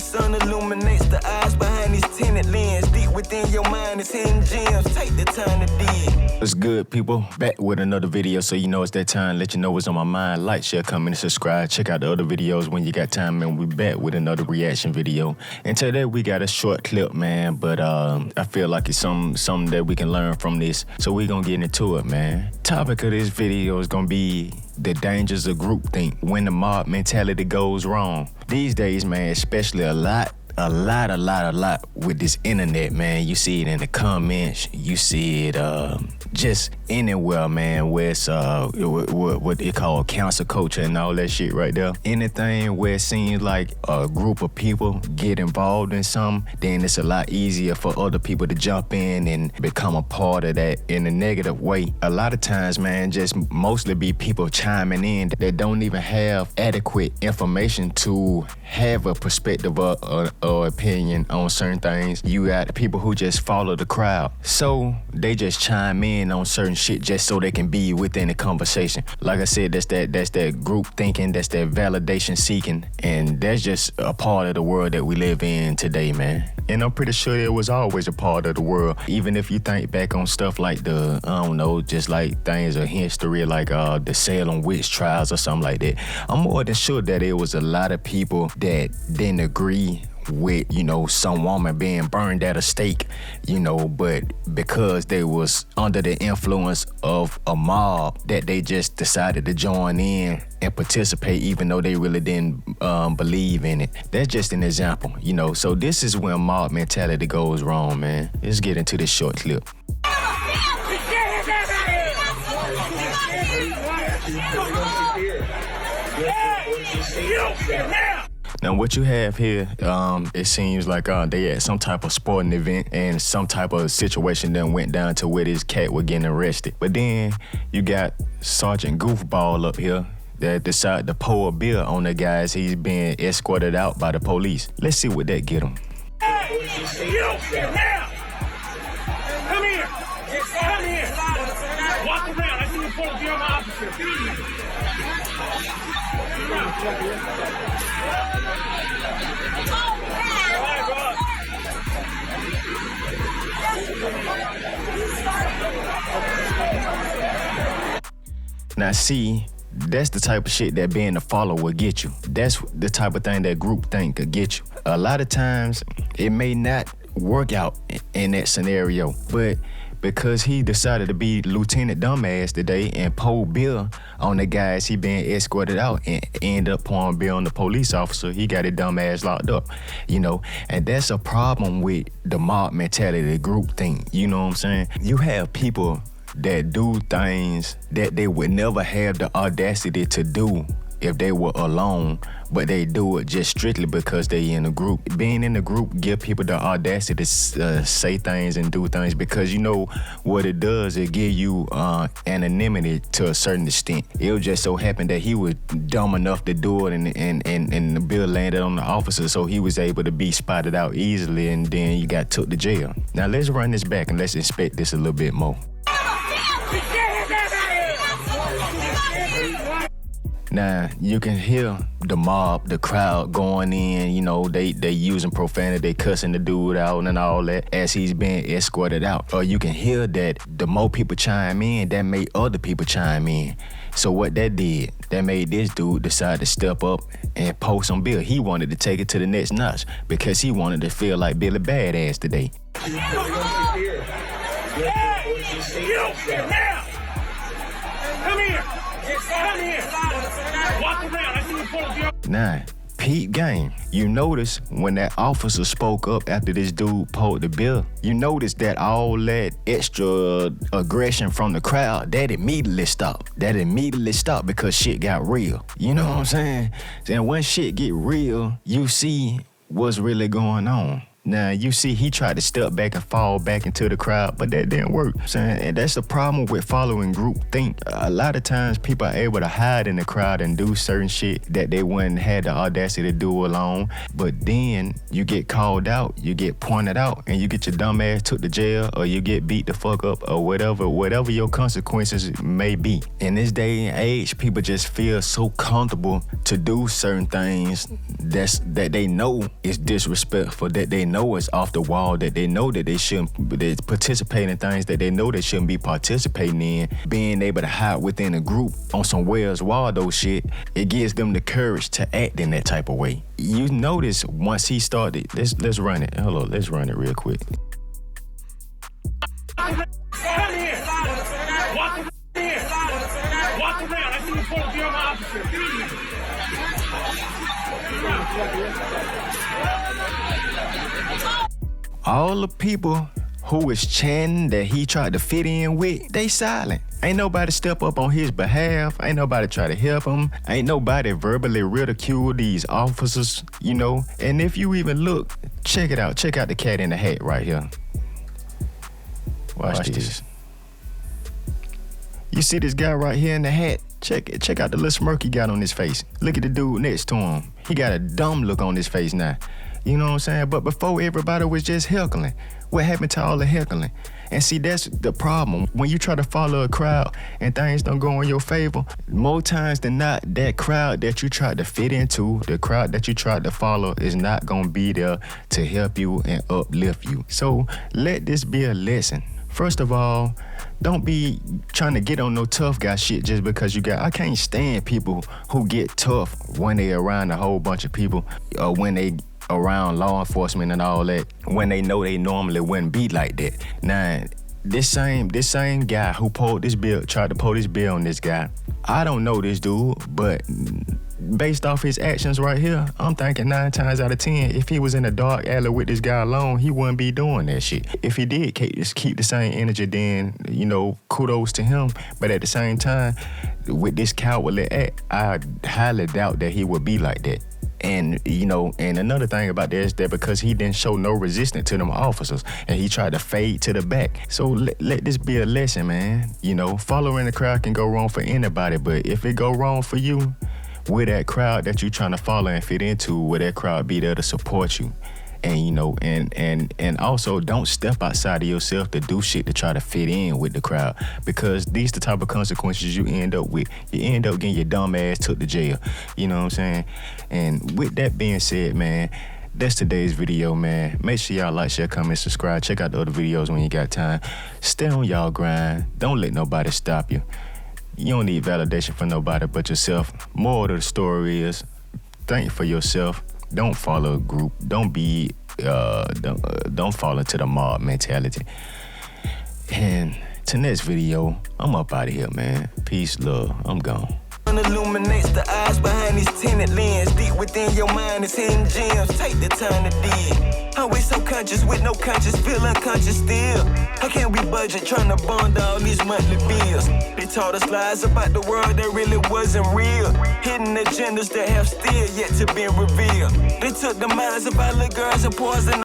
sun illuminates the eyes behind these tinted lens. Deep within your mind is hidden gems. Take the time to dig. What's good, people? Back with another video, so you know it's that time. Let you know what's on my mind. Like, share, comment, and subscribe. Check out the other videos when you got time, and we back with another reaction video. And today we got a short clip, man, but I feel like it's something that we can learn from this, so we gonna get into it, man. Topic of this video is gonna be the dangers of groupthink when the mob mentality goes wrong. These days, man, especially a lot with this internet, man. You see it in the comments, you see it just anywhere, man, where it's what they call cancel culture and all that shit right there. Anything where it seems like a group of people get involved in something, then it's a lot easier for other people to jump in and become a part of that in a negative way. A lot of times, man, just mostly be people chiming in that don't even have adequate information to have a perspective or opinion on certain things. You got people who just follow the crowd, so they just chime in on certain shit just so they can be within the conversation. Like I said, that's that group thinking, that's that validation seeking, and that's just a part of the world that we live in today, man. And I'm pretty sure it was always a part of the world. Even if you think back on stuff like just like things of history, like the Salem witch trials or something like that, I'm more than sure that it was a lot of people that didn't agree with, some woman being burned at a stake, but because they was under the influence of a mob, that they just decided to join in and participate even though they really didn't believe in it. That's just an example, So this is when mob mentality goes wrong, man. Let's get into this short clip. Now what you have here, it seems like they at some type of sporting event and some type of situation that went down to where this cat was getting arrested. But then you got Sergeant Goofball up here that decided to pour a beer on the guy as he's being escorted out by the police. Let's see what that get him. Hey, you now! Come here! Come here! Walk around. I see you pour a beer on my officer. Now see, that's the type of shit that being a follower will get you. That's the type of thing that groupthink could get you. A lot of times, it may not work out in that scenario, but because he decided to be Lieutenant Dumbass today and pour beer on the guys he been escorted out and end up pouring beer on the police officer, he got his dumbass locked up, And that's a problem with the mob mentality, the group thing, you know what I'm saying? You have people that do things that they would never have the audacity to do if they were alone, but they do it just strictly because they in a group. Being in a group give people the audacity to say things and do things, because what it does, it give you anonymity to a certain extent. It just so happened that he was dumb enough to do it and the bill landed on the officer, so he was able to be spotted out easily, and then you got took to jail. Now let's run this back and let's inspect this a little bit more. Now, you can hear the mob, the crowd going in, they using profanity, they cussing the dude out and all that as he's being escorted out. Or you can hear that the more people chime in, that made other people chime in. So what that did, that made this dude decide to step up and pour some beer. He wanted to take it to the next notch because he wanted to feel like Billy Badass today. Now! Come here! Come here! Walk around. I see you pour a beer. Now, peep game. You notice when that officer spoke up after this dude poured the beer, you notice that all that extra aggression from the crowd, that immediately stopped. Because shit got real. You know what I'm saying? And when shit get real, you see what's really going on. Now, you see, he tried to step back and fall back into the crowd, but that didn't work. And that's the problem with following group think. A lot of times, people are able to hide in the crowd and do certain shit that they wouldn't have the audacity to do alone. But then you get called out, you get pointed out, and you get your dumb ass took to jail, or you get beat the fuck up, or whatever your consequences may be. In this day and age, people just feel so comfortable to do certain things that they know is disrespectful, that they know is off the wall, that they know that they shouldn't participate in things that they know they shouldn't be participating in. Being able to hide within a group on some Where's Waldo shit, it gives them the courage to act in that type of way. You notice once he started, let's run it. Hold on, let's run it real quick. Come here. Walk around here. Walk around. I see you supposed to be on my officer. All the people who was chanting that he tried to fit in with, they silent. Ain't nobody step up on his behalf. Ain't nobody try to help him. Ain't nobody verbally ridicule these officers, you know. And if you even look, check it out. Check out the cat in the hat right here. Watch this. You see this guy right here in the hat? Check out the little smirk he got on his face. Look at the dude next to him. He got a dumb look on his face now. You know what I'm saying? But before, everybody was just heckling. What happened to all the heckling? And see, that's the problem. When you try to follow a crowd and things don't go in your favor, more times than not, that crowd that you tried to fit into, the crowd that you tried to follow is not gonna be there to help you and uplift you. So let this be a lesson. First of all, don't be trying to get on no tough guy shit just because you got. I can't stand people who get tough when they around a whole bunch of people, or when they around law enforcement and all that, when they know they normally wouldn't be like that. Now, this same guy who tried to pull this bill on this guy, I don't know this dude, but based off his actions right here, I'm thinking 9 times out of 10, if he was in a dark alley with this guy alone, he wouldn't be doing that shit. If he did keep the same energy, then, you know, kudos to him. But at the same time, with this cowardly act, I highly doubt that he would be like that. And, you know, and another thing about that is that because he didn't show no resistance to them officers and he tried to fade to the back. So let this be a lesson, man. You know, following the crowd can go wrong for anybody, but if it go wrong for you, with that crowd that you're trying to follow and fit into, will that crowd be there to support you? And, you know, and also don't step outside of yourself to do shit to try to fit in with the crowd, because these the type of consequences you end up with. You end up getting your dumb ass took to jail. You know what I'm saying? And with that being said, man, that's today's video, man. Make sure y'all like, share, comment, subscribe. Check out the other videos when you got time. Stay on y'all grind. Don't let nobody stop you. You don't need validation from nobody but yourself. Moral of the story is, think for yourself. Don't follow a group. Don't fall into the mob mentality. And to next video, I'm up out of here, man. Peace, love. I'm gone. Illuminates the eyes behind these tinted lens. Deep within your mind is hidden gems. Take the time to dig. Always so conscious with no conscience, feel unconscious still. How can we budget trying to bond all these monthly bills? They taught us lies about the world that really wasn't real. Hidden agendas that have still yet to be revealed. They took the minds of our little girls and poisoned